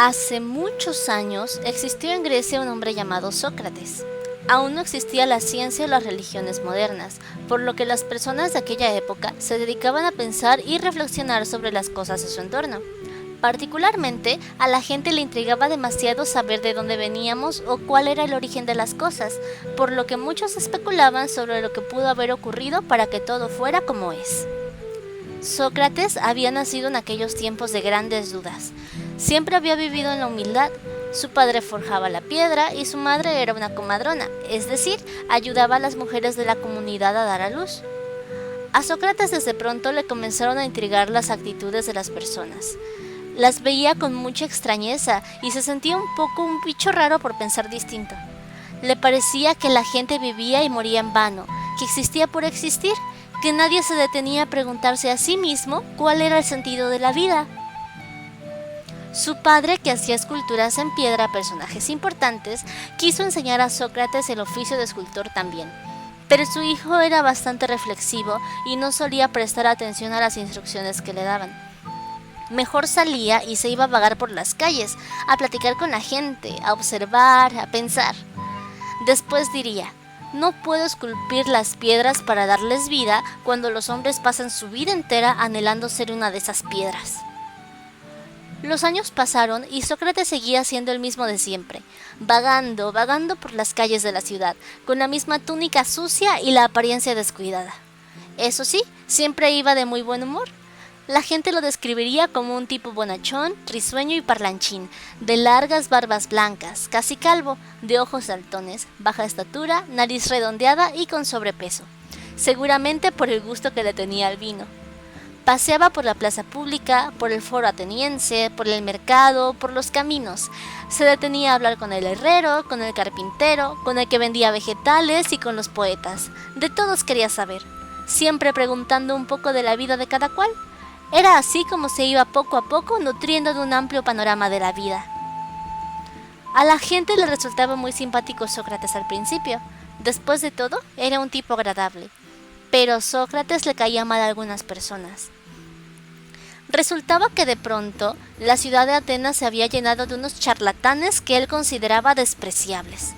Hace muchos años existió en Grecia un hombre llamado Sócrates. Aún no existía la ciencia o las religiones modernas, por lo que las personas de aquella época se dedicaban a pensar y reflexionar sobre las cosas de su entorno. Particularmente, a la gente le intrigaba demasiado saber de dónde veníamos o cuál era el origen de las cosas, por lo que muchos especulaban sobre lo que pudo haber ocurrido para que todo fuera como es. Sócrates había nacido en aquellos tiempos de grandes dudas. Siempre había vivido en la humildad. Su padre forjaba la piedra y su madre era una comadrona, es decir, ayudaba a las mujeres de la comunidad a dar a luz. A Sócrates desde pronto le comenzaron a intrigar las actitudes de las personas. Las veía con mucha extrañeza y se sentía un poco un bicho raro por pensar distinto. Le parecía que la gente vivía y moría en vano, que existía por existir, que nadie se detenía a preguntarse a sí mismo cuál era el sentido de la vida. Su padre, que hacía esculturas en piedra a personajes importantes, quiso enseñar a Sócrates el oficio de escultor también. Pero su hijo era bastante reflexivo y no solía prestar atención a las instrucciones que le daban. Mejor salía y se iba a vagar por las calles, a platicar con la gente, a observar, a pensar. Después diría: no puedo esculpir las piedras para darles vida cuando los hombres pasan su vida entera anhelando ser una de esas piedras. Los años pasaron y Sócrates seguía siendo el mismo de siempre, vagando por las calles de la ciudad, con la misma túnica sucia y la apariencia descuidada. Eso sí, siempre iba de muy buen humor. La gente lo describiría como un tipo bonachón, risueño y parlanchín, de largas barbas blancas, casi calvo, de ojos saltones, baja estatura, nariz redondeada y con sobrepeso, seguramente por el gusto que le tenía al vino. Paseaba por la plaza pública, por el foro ateniense, por el mercado, por los caminos. Se detenía a hablar con el herrero, con el carpintero, con el que vendía vegetales y con los poetas. De todos quería saber, siempre preguntando un poco de la vida de cada cual. Era así como se iba poco a poco nutriendo de un amplio panorama de la vida. A la gente le resultaba muy simpático Sócrates al principio. Después de todo, era un tipo agradable. Pero Sócrates le caía mal a algunas personas. Resultaba que de pronto la ciudad de Atenas se había llenado de unos charlatanes que él consideraba despreciables.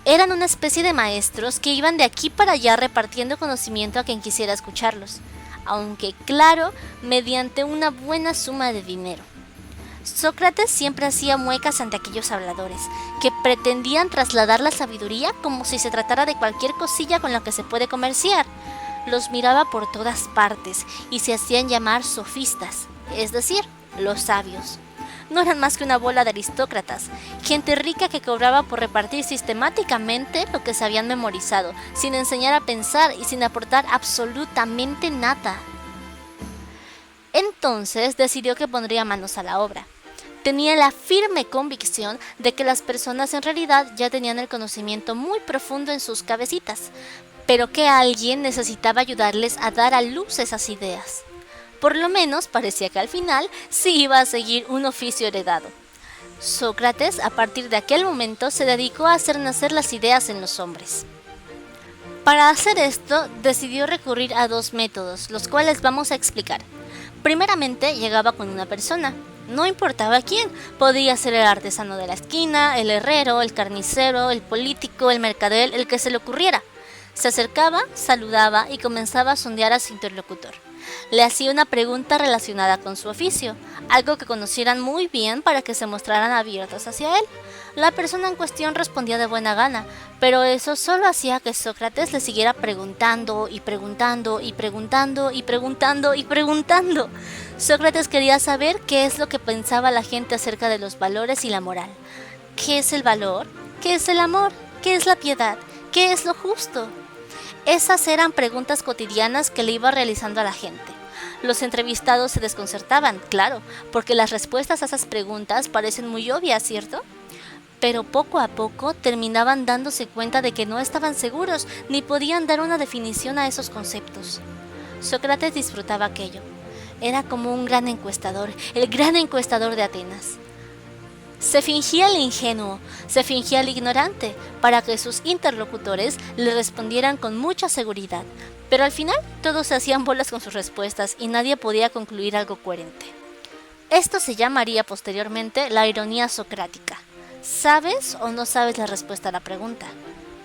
Eran una especie de maestros que iban de aquí para allá repartiendo conocimiento a quien quisiera escucharlos, aunque claro, mediante una buena suma de dinero. Sócrates siempre hacía muecas ante aquellos habladores, que pretendían trasladar la sabiduría como si se tratara de cualquier cosilla con la que se puede comerciar. Los miraba por todas partes y se hacían llamar sofistas, es decir, los sabios. No eran más que una bola de aristócratas, gente rica que cobraba por repartir sistemáticamente lo que se habían memorizado, sin enseñar a pensar y sin aportar absolutamente nada. Entonces decidió que pondría manos a la obra. Tenía la firme convicción de que las personas en realidad ya tenían el conocimiento muy profundo en sus cabecitas, pero que alguien necesitaba ayudarles a dar a luz esas ideas. Por lo menos parecía que al final sí iba a seguir un oficio heredado. Sócrates, a partir de aquel momento, se dedicó a hacer nacer las ideas en los hombres. Para hacer esto, decidió recurrir a dos métodos, los cuales vamos a explicar. Primeramente, llegaba con una persona. No importaba quién, podía ser el artesano de la esquina, el herrero, el carnicero, el político, el mercader, el que se le ocurriera. Se acercaba, saludaba y comenzaba a sondear a su interlocutor. Le hacía una pregunta relacionada con su oficio, algo que conocieran muy bien para que se mostraran abiertos hacia él. La persona en cuestión respondía de buena gana, pero eso solo hacía que Sócrates le siguiera preguntando y preguntando y preguntando y preguntando y preguntando. Sócrates quería saber qué es lo que pensaba la gente acerca de los valores y la moral. ¿Qué es el valor? ¿Qué es el amor? ¿Qué es la piedad? ¿Qué es lo justo? Esas eran preguntas cotidianas que le iba realizando a la gente. Los entrevistados se desconcertaban, claro, porque las respuestas a esas preguntas parecen muy obvias, ¿cierto? Pero poco a poco terminaban dándose cuenta de que no estaban seguros ni podían dar una definición a esos conceptos. Sócrates disfrutaba aquello. Era como un gran encuestador, el gran encuestador de Atenas. Se fingía el ingenuo, se fingía el ignorante, para que sus interlocutores le respondieran con mucha seguridad, pero al final todos se hacían bolas con sus respuestas y nadie podía concluir algo coherente. Esto se llamaría posteriormente la ironía socrática. ¿Sabes o no sabes la respuesta a la pregunta?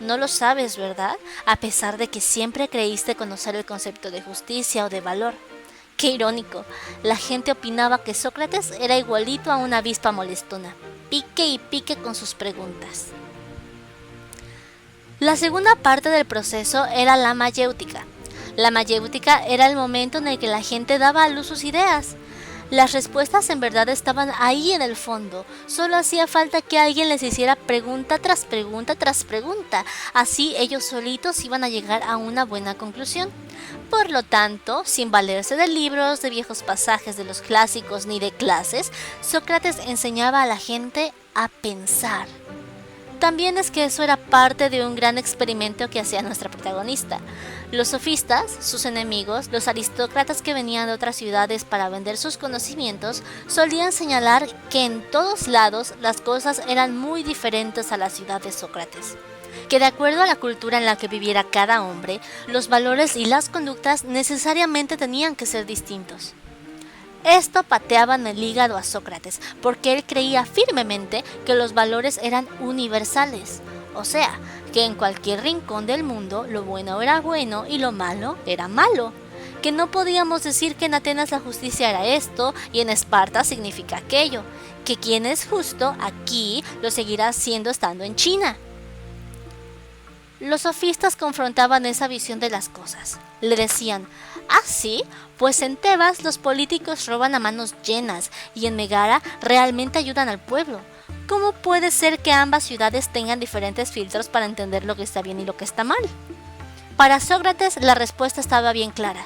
No lo sabes, ¿verdad? A pesar de que siempre creíste conocer el concepto de justicia o de valor. Qué irónico, la gente opinaba que Sócrates era igualito a una avispa molestona, pique y pique con sus preguntas. La segunda parte del proceso era la mayéutica. La mayéutica era el momento en el que la gente daba a luz sus ideas. Las respuestas en verdad estaban ahí en el fondo, solo hacía falta que alguien les hiciera pregunta tras pregunta tras pregunta, así ellos solitos iban a llegar a una buena conclusión. Por lo tanto, sin valerse de libros, de viejos pasajes de los clásicos ni de clases, Sócrates enseñaba a la gente a pensar. También es que eso era parte de un gran experimento que hacía nuestra protagonista. Los sofistas, sus enemigos, los aristócratas que venían de otras ciudades para vender sus conocimientos, solían señalar que en todos lados las cosas eran muy diferentes a la ciudad de Sócrates. Que de acuerdo a la cultura en la que viviera cada hombre, los valores y las conductas necesariamente tenían que ser distintos. Esto pateaba en el hígado a Sócrates, porque él creía firmemente que los valores eran universales, o sea, que en cualquier rincón del mundo lo bueno era bueno y lo malo era malo, que no podíamos decir que en Atenas la justicia era esto y en Esparta significa aquello, que quien es justo aquí lo seguirá siendo estando en China. Los sofistas confrontaban esa visión de las cosas. Le decían, ¿ah, sí? Pues en Tebas los políticos roban a manos llenas y en Megara realmente ayudan al pueblo. ¿Cómo puede ser que ambas ciudades tengan diferentes filtros para entender lo que está bien y lo que está mal? Para Sócrates la respuesta estaba bien clara.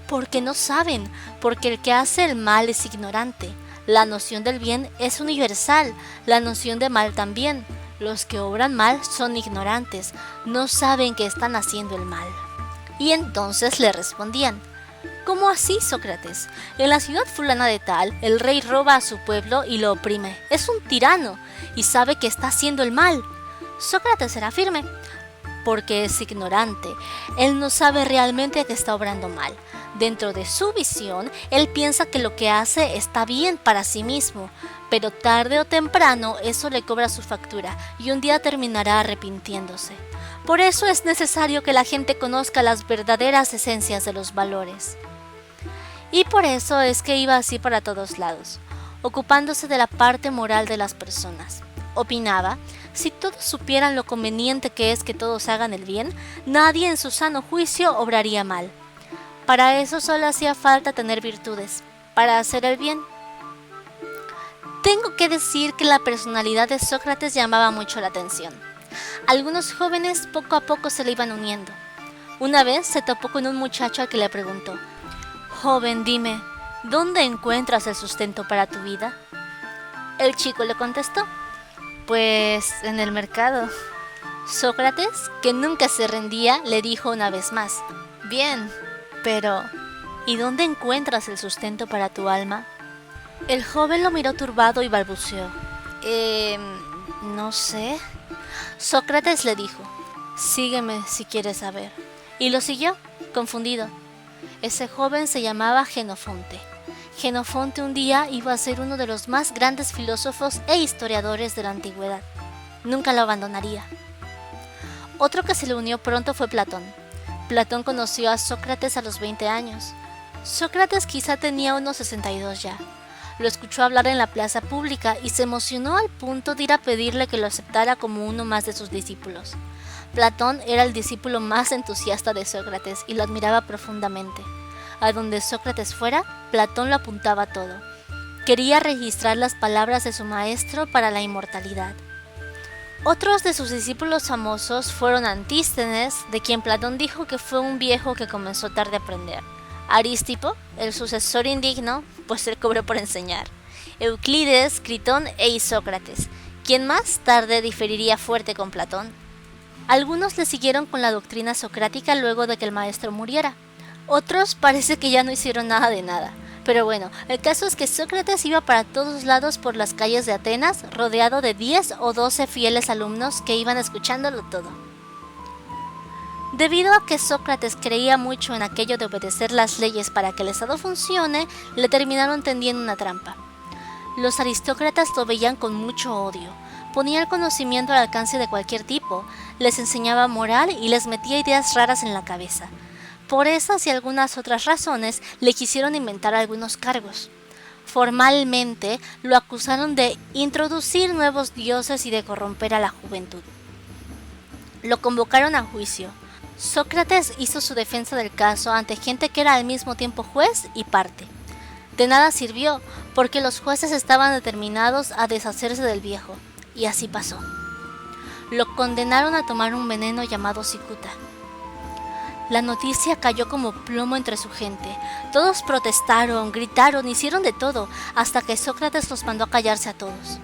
Porque no saben, porque el que hace el mal es ignorante. La noción del bien es universal, la noción de mal también. Los que obran mal son ignorantes, no saben que están haciendo el mal. Y entonces le respondían, ¿cómo así, Sócrates? En la ciudad fulana de tal, el rey roba a su pueblo y lo oprime. Es un tirano y sabe que está haciendo el mal. Sócrates era firme, porque es ignorante. Él no sabe realmente que está obrando mal. Dentro de su visión, él piensa que lo que hace está bien para sí mismo, pero tarde o temprano eso le cobra su factura y un día terminará arrepintiéndose. Por eso es necesario que la gente conozca las verdaderas esencias de los valores. Y por eso es que iba así para todos lados, ocupándose de la parte moral de las personas. Opinaba, si todos supieran lo conveniente que es que todos hagan el bien, nadie en su sano juicio obraría mal. Para eso solo hacía falta tener virtudes, para hacer el bien. Tengo que decir que la personalidad de Sócrates llamaba mucho la atención. Algunos jóvenes poco a poco se le iban uniendo. Una vez se topó con un muchacho al que le preguntó, «Joven, dime, ¿dónde encuentras el sustento para tu vida?» El chico le contestó, «Pues en el mercado». Sócrates, que nunca se rendía, le dijo una vez más, «Bien, pero ¿y dónde encuentras el sustento para tu alma?» El joven lo miró turbado y balbuceó, no sé». Sócrates le dijo, «Sígueme si quieres saber». Y lo siguió, confundido. Ese joven se llamaba Jenofonte. Jenofonte un día iba a ser uno de los más grandes filósofos e historiadores de la antigüedad. Nunca lo abandonaría. Otro que se le unió pronto fue Platón. Platón conoció a Sócrates a los 20 años. Sócrates quizá tenía unos 62 ya. Lo escuchó hablar en la plaza pública y se emocionó al punto de ir a pedirle que lo aceptara como uno más de sus discípulos. Platón era el discípulo más entusiasta de Sócrates y lo admiraba profundamente. A donde Sócrates fuera, Platón lo apuntaba todo. Quería registrar las palabras de su maestro para la inmortalidad. Otros de sus discípulos famosos fueron Antístenes, de quien Platón dijo que fue un viejo que comenzó tarde a aprender. Aristipo, el sucesor indigno, pues él cobró por enseñar. Euclides, Critón e Isócrates, quien más tarde diferiría fuerte con Platón. Algunos le siguieron con la doctrina socrática luego de que el maestro muriera. Otros parece que ya no hicieron nada de nada. Pero bueno, el caso es que Sócrates iba para todos lados por las calles de Atenas, rodeado de 10 o 12 fieles alumnos que iban escuchándolo todo. Debido a que Sócrates creía mucho en aquello de obedecer las leyes para que el Estado funcione, le terminaron tendiendo una trampa. Los aristócratas lo veían con mucho odio, ponía el conocimiento al alcance de cualquier tipo, les enseñaba moral y les metía ideas raras en la cabeza. Por esas y algunas otras razones le quisieron inventar algunos cargos. Formalmente lo acusaron de introducir nuevos dioses y de corromper a la juventud. Lo convocaron a juicio. Sócrates hizo su defensa del caso ante gente que era al mismo tiempo juez y parte. De nada sirvió, porque los jueces estaban determinados a deshacerse del viejo, y así pasó. Lo condenaron a tomar un veneno llamado cicuta. La noticia cayó como plomo entre su gente. Todos protestaron, gritaron, hicieron de todo, hasta que Sócrates los mandó a callarse a todos.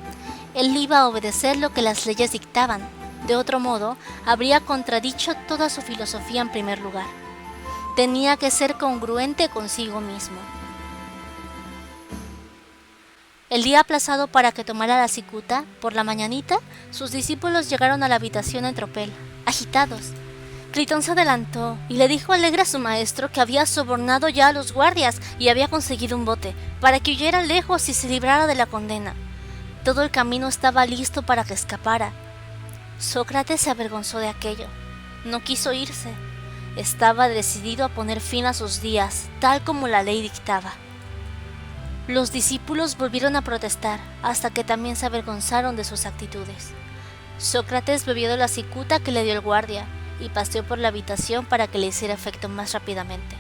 Él iba a obedecer lo que las leyes dictaban. De otro modo, habría contradicho toda su filosofía en primer lugar. Tenía que ser congruente consigo mismo. El día aplazado para que tomara la cicuta, por la mañanita, sus discípulos llegaron a la habitación en tropel, agitados. Critón se adelantó y le dijo alegre a su maestro que había sobornado ya a los guardias y había conseguido un bote, para que huyera lejos y se librara de la condena. Todo el camino estaba listo para que escapara. Sócrates se avergonzó de aquello. No quiso irse. Estaba decidido a poner fin a sus días, tal como la ley dictaba. Los discípulos volvieron a protestar, hasta que también se avergonzaron de sus actitudes. Sócrates bebió de la cicuta que le dio el guardia, y paseó por la habitación para que le hiciera efecto más rápidamente.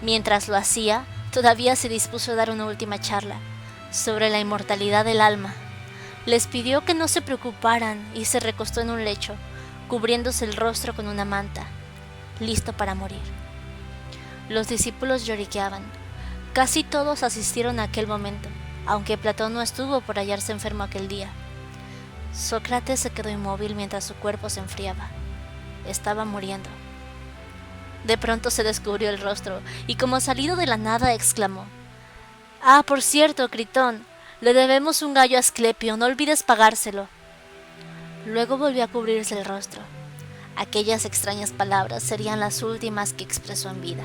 Mientras lo hacía, todavía se dispuso a dar una última charla, sobre la inmortalidad del alma. Les pidió que no se preocuparan y se recostó en un lecho, cubriéndose el rostro con una manta, listo para morir. Los discípulos lloriqueaban. Casi todos asistieron a aquel momento, aunque Platón no estuvo por hallarse enfermo aquel día. Sócrates se quedó inmóvil mientras su cuerpo se enfriaba. Estaba muriendo. De pronto se descubrió el rostro y como salido de la nada exclamó: «Ah, por cierto, Critón, le debemos un gallo a Asclepio, no olvides pagárselo». Luego volvió a cubrirse el rostro. Aquellas extrañas palabras serían las últimas que expresó en vida.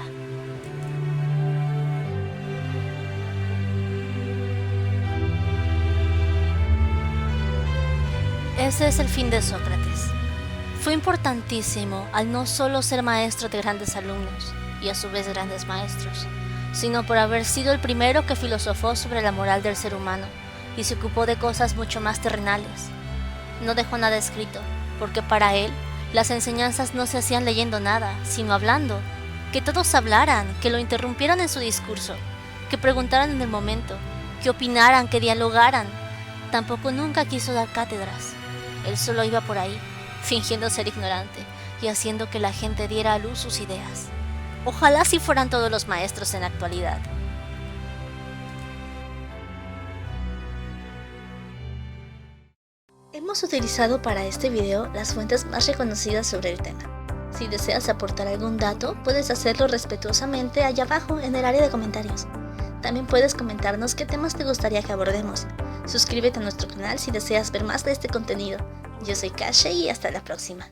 Ese es el fin de Sócrates. Fue importantísimo al no solo ser maestro de grandes alumnos, y a su vez grandes maestros, sino por haber sido el primero que filosofó sobre la moral del ser humano y se ocupó de cosas mucho más terrenales. No dejó nada escrito, porque para él las enseñanzas no se hacían leyendo nada, sino hablando, que todos hablaran, que lo interrumpieran en su discurso, que preguntaran en el momento, que opinaran, que dialogaran. Tampoco nunca quiso dar cátedras. Él solo iba por ahí, fingiendo ser ignorante y haciendo que la gente diera a luz sus ideas. Ojalá así fueran todos los maestros en la actualidad. Hemos utilizado para este video las fuentes más reconocidas sobre el tema. Si deseas aportar algún dato, puedes hacerlo respetuosamente allá abajo en el área de comentarios. También puedes comentarnos qué temas te gustaría que abordemos. Suscríbete a nuestro canal si deseas ver más de este contenido. Yo soy Kashe y hasta la próxima.